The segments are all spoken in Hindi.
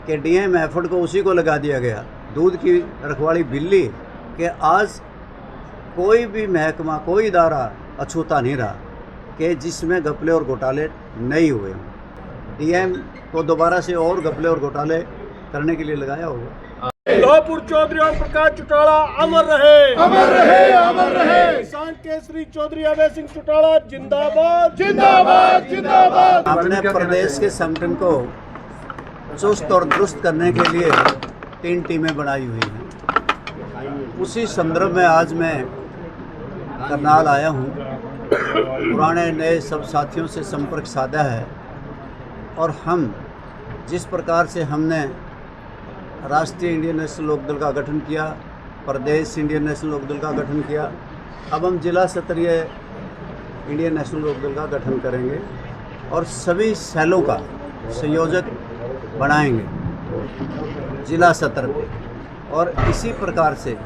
कि डीएम एफर्ट को उसी को लगा दिया गया, दूध की रखवाली बिल्ली, कि आज कोई भी महकमा, कोई इदारा अछूता नहीं रहा कि जिसमें घपले और घोटाले नहीं हुए हों। डीएम को दोबारा से और घपले और घोटाले करने के लिए लगाया होगा। लौहपुर चौधरी ओम प्रकाश चौटाला अमर रहे, अमर रहे, अमर रहे। किसान केसरी चौधरी अभय सिंह चौटाला जिंदाबाद, जिंदाबाद, जिंदाबाद। अपने प्रदेश के संगठन को चुस्त और दुरुस्त करने के लिए 3 टीमें बनाई हुई हैं। उसी संदर्भ में आज मैं करनाल आया हूँ। पुराने नए सब साथियों से संपर्क साधा है और हम जिस प्रकार से हमने राष्ट्रीय इंडियन नेशनल लोकदल का गठन किया, प्रदेश इंडियन नेशनल लोकदल का गठन किया, अब हम जिला स्तरीय इंडियन नेशनल लोकदल का गठन करेंगे और सभी सेलों का संयोजक बनाएंगे जिला स्तर पे। और इसी प्रकार से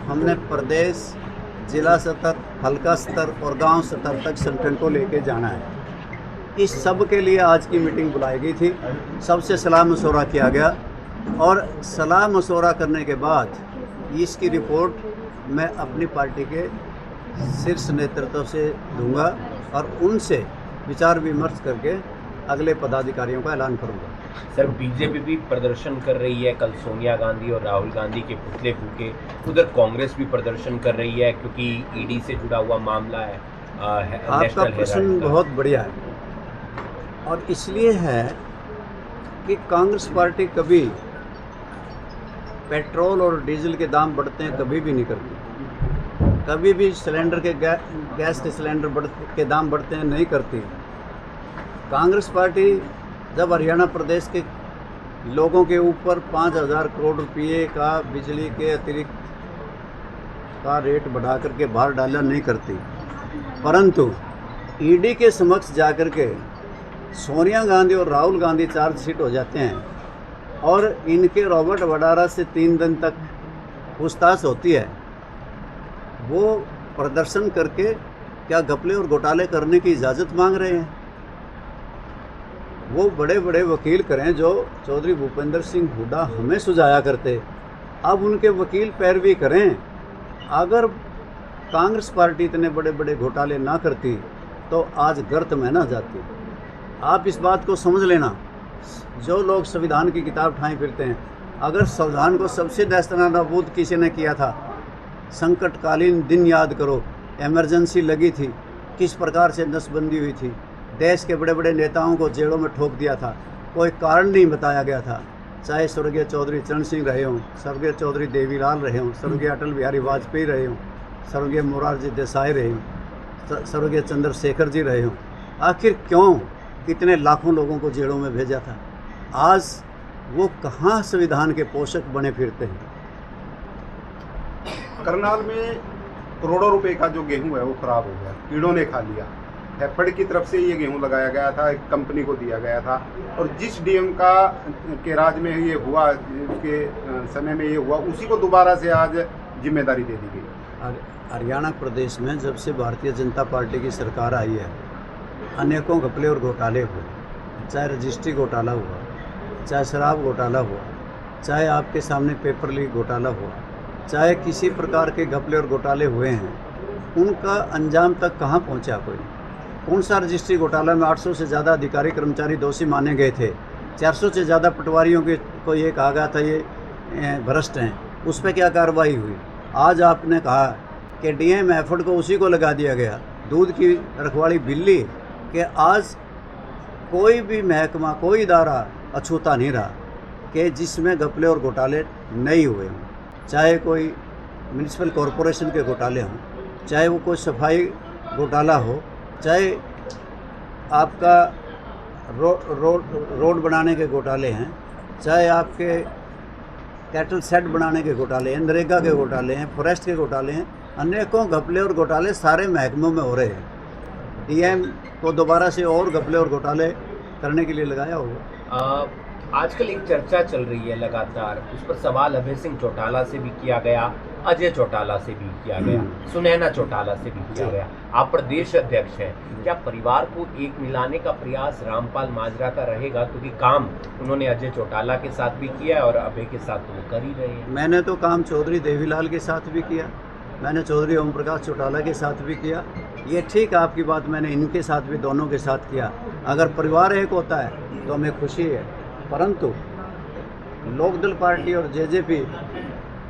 हमने प्रदेश, जिला स्तर, हल्का स्तर और गांव स्तर तक संगठन को लेके जाना है। इस सब के लिए आज की मीटिंग बुलाई गई थी, सबसे सलाह मशवरा किया गया और सलाह मशवरा करने के बाद इसकी रिपोर्ट मैं अपनी पार्टी के शीर्ष नेतृत्व से दूंगा और उनसे विचार विमर्श करके अगले पदाधिकारियों का ऐलान करूंगा। सर, बीजेपी भी प्रदर्शन कर रही है, कल सोनिया गांधी और राहुल गांधी के पुतले फूके। उधर कांग्रेस भी प्रदर्शन कर रही है क्योंकि ईडी से जुड़ा हुआ मामला है। आपका प्रश्न बहुत बढ़िया है और इसलिए है कि कांग्रेस पार्टी कभी पेट्रोल और डीजल के दाम बढ़ते हैं कभी भी नहीं करती, कभी भी सिलेंडर के गैस के सिलेंडर के दाम बढ़ते हैं नहीं करती। कांग्रेस पार्टी जब हरियाणा प्रदेश के लोगों के ऊपर 5,000 करोड़ रुपये का बिजली के अतिरिक्त का रेट बढ़ा करके बाहर डाला नहीं करती, परंतु ईडी के समक्ष जाकर के सोनिया गांधी और राहुल गांधी चार्जशीट हो जाते हैं और इनके रॉबर्ट वड्रा से 3 दिन तक पूछताछ होती है। वो प्रदर्शन करके क्या घपले और घोटाले करने की इजाज़त मांग रहे हैं? वो बड़े बड़े वकील करें जो चौधरी भूपेंद्र सिंह हुड्डा हमें सुझाया करते, अब उनके वकील पैरवी करें। अगर कांग्रेस पार्टी इतने बड़े बड़े घोटाले ना करती तो आज गर्त में ना जाती। आप इस बात को समझ लेना, जो लोग संविधान की किताब ठाए फिरते हैं, अगर संविधान को सबसे नेस्तनाबूद किसी ने किया था, संकटकालीन दिन याद करो, इमरजेंसी लगी थी, किस प्रकार से नसबंदी हुई थी, देश के बड़े बड़े नेताओं को जेलों में ठोक दिया था, कोई कारण नहीं बताया गया था। चाहे स्वर्गीय चौधरी चरण सिंह रहे हों, स्वर्गीय चौधरी देवीलाल रहे हों, स्वर्गीय अटल बिहारी वाजपेयी रहे हों, स्वर्गीय मोरारजी देसाई रहे हों, स्वर्गीय चंद्रशेखर जी रहे हों, आखिर क्यों इतने लाखों लोगों को जेलों में भेजा था? आज वो कहाँ संविधान के पोषक बने फिरते हैं? करनाल में करोड़ों रुपए का जो गेहूं है वो खराब हो गया, कीड़ों ने खा लिया। हैफेड की तरफ से ये गेहूं लगाया गया था, एक कंपनी को दिया गया था और जिस डीएम का के राज में ये हुआ, उसके समय में ये हुआ, उसी को दोबारा से आज जिम्मेदारी दे दी गई। हरियाणा प्रदेश में जब से भारतीय जनता पार्टी की सरकार आई है, अनेकों घपले और घोटाले हुए, चाहे रजिस्ट्री घोटाला हुआ, चाहे शराब घोटाला हुआ, चाहे आपके सामने पेपर लीक घोटाला हुआ, चाहे किसी प्रकार के घपले और घोटाले हुए हैं, उनका अंजाम तक कहाँ पहुँचा कोई? कौन सा रजिस्ट्री घोटाला में 800 से ज़्यादा अधिकारी कर्मचारी दोषी माने गए थे, 400 से ज़्यादा पटवारियों के को ये कहा गया था ये भ्रष्ट हैं, उस पर क्या कार्रवाई हुई? आज आपने कहा कि डीएम एफर्ट को उसी को लगा दिया गया, दूध की रखवाली बिल्ली, कि आज कोई भी महकमा, कोई इदारा अछूता नहीं रहा कि जिसमें घपले और घोटाले नहीं हुए हों। चाहे कोई म्यूनिसिपल कॉरपोरेशन के घोटाले हों, चाहे वो कोई सफाई घोटाला हो, चाहे आपका रोड बनाने के घोटाले हैं, चाहे आपके कैटल सेट बनाने के घोटाले हैं, नरेगा के घोटाले हैं, फॉरेस्ट के घोटाले हैं, अनेकों घपले और घोटाले सारे महकमों में हो रहे हैं। डीएम को दोबारा से और घपले और घोटाले करने के लिए लगाया होगा। आजकल एक चर्चा चल रही है लगातार, उस पर सवाल अभय सिंह चौटाला से भी किया गया अजय चौटाला से भी किया गया, सुनैना चौटाला से भी किया गया। आप प्रदेश अध्यक्ष हैं, क्या परिवार को एक मिलाने का प्रयास रामपाल माजरा का रहेगा? क्योंकि काम उन्होंने अजय चौटाला के साथ भी किया है और अभय के साथ तो वो कर ही रहे हैं। मैंने तो काम चौधरी देवीलाल के साथ भी किया, मैंने चौधरी ओम प्रकाश चौटाला के साथ भी किया। ये ठीक है आपकी बात, मैंने इनके साथ भी, दोनों के साथ किया। अगर परिवार एक होता है तो हमें खुशी है, परंतु लोकदल पार्टी और जेजेपी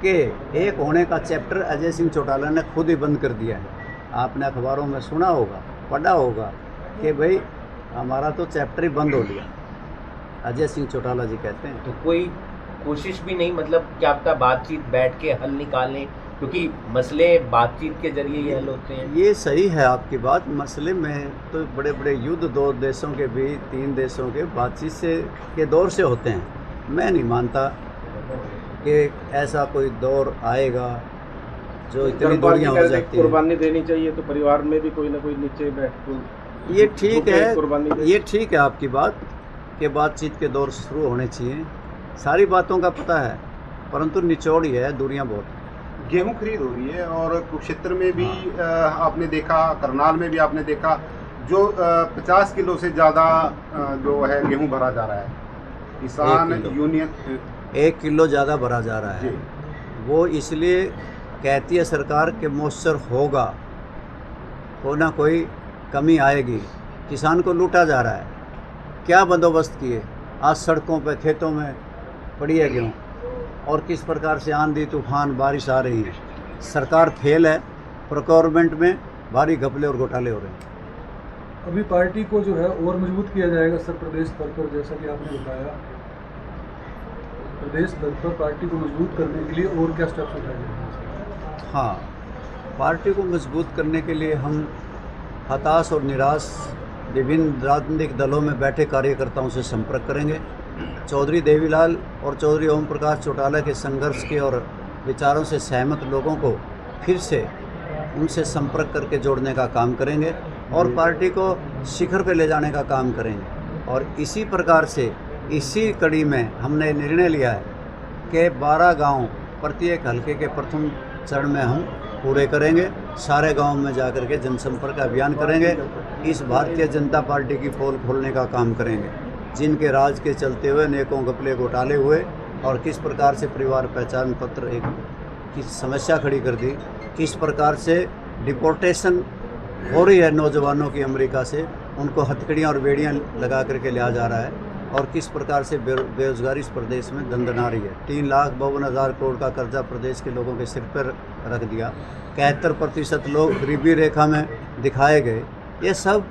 के एक होने का चैप्टर अजय सिंह चौटाला ने खुद ही बंद कर दिया है। आपने अखबारों में सुना होगा, पढ़ा होगा कि भाई हमारा तो चैप्टर ही बंद हो लिया, अजय सिंह चौटाला जी कहते हैं। तो कोई कोशिश भी नहीं, मतलब क्या पता बातचीत बैठ के हल निकालें, क्योंकि मसले बातचीत के जरिए ही हल होते हैं। ये सही है आपकी बात, मसले में तो बड़े बड़े युद्ध 2 देशों के भी, 3 देशों के बातचीत से के दौर से होते हैं। मैं नहीं मानता कि ऐसा कोई दौर आएगा जो इतनी दूरियां हो जाती हैं। कुर्बानी देनी चाहिए तो परिवार में भी कोई ना कोई नीचे बैठ ये ठीक है, कुर्बानी ये ठीक है आपकी बात कि बातचीत के दौर शुरू होने चाहिए। सारी बातों का पता है, परंतु निचोड़ ही है, दूरियां बहुत हैं। गेहूं खरीद हो रही है और कुरुक्षेत्र में भी आपने देखा, करनाल में भी आपने देखा, जो 50 किलो से ज़्यादा जो है गेहूं भरा जा रहा है। किसान 1 किलो। यूनियन 1 किलो ज़्यादा भरा जा रहा है। जी। वो इसलिए कहती है सरकार कि मॉइस्चर होगा, हो ना कोई कमी आएगी। किसान को लूटा जा रहा है। क्या बंदोबस्त किए? आज सड़कों पे, खेतों में पड़ी है गेहूँ, और किस प्रकार से आंधी तूफान बारिश आ रही है। सरकार फेल है, प्रोक्योरमेंट में भारी घपले और घोटाले हो रहे हैं। अभी पार्टी को जो है और मजबूत किया जाएगा सर, प्रदेश स्तर पर, जैसा कि आपने बताया, प्रदेश स्तर पर पार्टी को मजबूत करने के लिए और क्या स्टेप्स उठाए जाएंगे? हाँ, पार्टी को मजबूत करने के लिए हम हताश और निराश विभिन्न राजनीतिक दलों में बैठे कार्यकर्ताओं से संपर्क करेंगे। चौधरी देवीलाल और चौधरी ओम प्रकाश चौटाला के संघर्ष के और विचारों से सहमत लोगों को फिर से उनसे संपर्क करके जोड़ने का काम करेंगे और पार्टी को शिखर पे ले जाने का काम करेंगे। और इसी प्रकार से इसी कड़ी में हमने निर्णय लिया है कि 12 गांव प्रत्येक हलके के प्रथम चरण में हम पूरे करेंगे। सारे गांव में जाकर के जनसंपर्क अभियान करेंगे। इस भारतीय जनता पार्टी की पोल खोलने का काम करेंगे, जिनके राज के चलते हुए अनेकों घपले घोटाले हुए और किस प्रकार से परिवार पहचान पत्र एक की समस्या खड़ी कर दी, किस प्रकार से डिपोर्टेशन हो रही है नौजवानों की अमेरिका से, उनको हथकड़ियाँ और बेड़ियाँ लगा करके लिया जा रहा है, और किस प्रकार से बेरोजगारी इस प्रदेश में दंदना रही है। 3,52,000 करोड़ का कर्जा प्रदेश के लोगों के सिर पर रख दिया। 71% लोग गरीबी रेखा में दिखाए गए। ये सब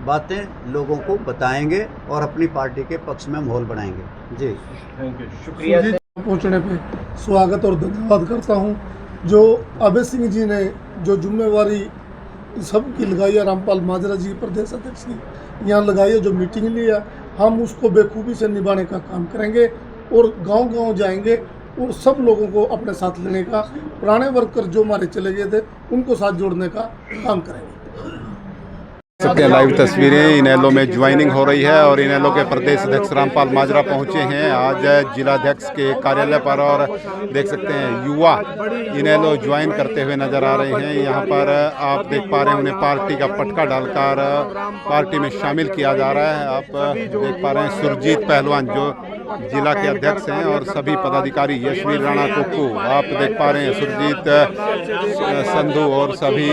बातें लोगों को बताएंगे और अपनी पार्टी के पक्ष में माहौल बनाएंगे। जी, थैंक यू। शुक्रिया। पहुंचने पे स्वागत और धन्यवाद करता हूं। जो अभय सिंह जी ने जो जिम्मेवारी सबकी लगाई है, रामपाल माजरा जी प्रदेश अध्यक्ष की यहाँ लगाई है, जो मीटिंग ली है, हम उसको बेखूबी से निभाने का काम करेंगे और गांव-गांव जाएंगे और सब लोगों को अपने साथ लेने का, पुराने वर्कर जो हमारे चले गए थे उनको साथ जोड़ने का काम करेंगे। सकते हैं लाइव तस्वीरें इनेलो में ज्वाइनिंग हो रही है और इनेलो के प्रदेश अध्यक्ष रामपाल माजरा पहुंचे हैं आज जिलाध्यक्ष के कार्यालय पर और देख सकते हैं युवा इनेलो ज्वाइन करते हुए नजर आ रहे हैं। यहां पर आप देख पा रहे हैं उन्हें पार्टी का पटका डालकर पार्टी में शामिल किया जा रहा है। आप देख पा रहे हैं सुरजीत पहलवान जो जिला के अध्यक्ष हैं और सभी पदाधिकारी, यशवीर राणा कुक्कू, आप देख पा रहे हैं सुरजीत संधू और सभी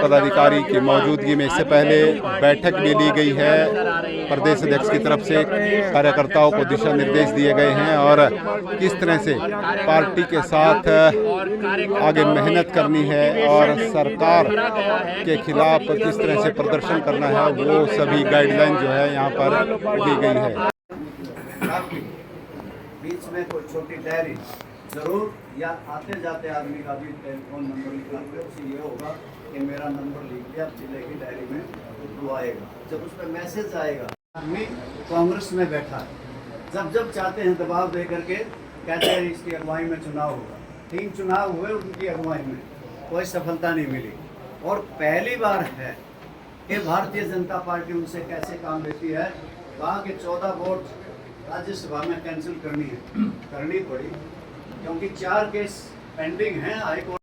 पदाधिकारी की मौजूदगी में इससे पहले बैठक भी ली गई है। प्रदेश अध्यक्ष की तरफ से कार्यकर्ताओं को दिशा निर्देश दिए गए हैं और किस तरह से पार्टी के साथ आगे मेहनत करनी है और सरकार के खिलाफ किस तरह से प्रदर्शन करना है, वो सभी गाइडलाइन जो है यहाँ पर दी गई है। बीच में कोई छोटी डायरी जरूर, या आते जाते आदमी का भी टेलीफोन नंबर लिखा हुआ, उससे ये होगा कि मेरा नंबर लिख लिया, जिले की डायरी में तो आएगा। जब उस पर मैसेज आएगा, आदमी कांग्रेस में बैठा है, जब जब चाहते हैं दबाव दे करके कहते हैं इसकी अगुवाई में चुनाव होगा। 3 चुनाव हुए उनकी अगुवाई में, कोई सफलता नहीं मिली। और पहली बार है कि भारतीय जनता पार्टी उनसे कैसे काम लेती है। वहाँ के 14 वोट राज्यसभा में कैंसिल करनी पड़ी, क्योंकि 4 केस पेंडिंग है हाई कोर्ट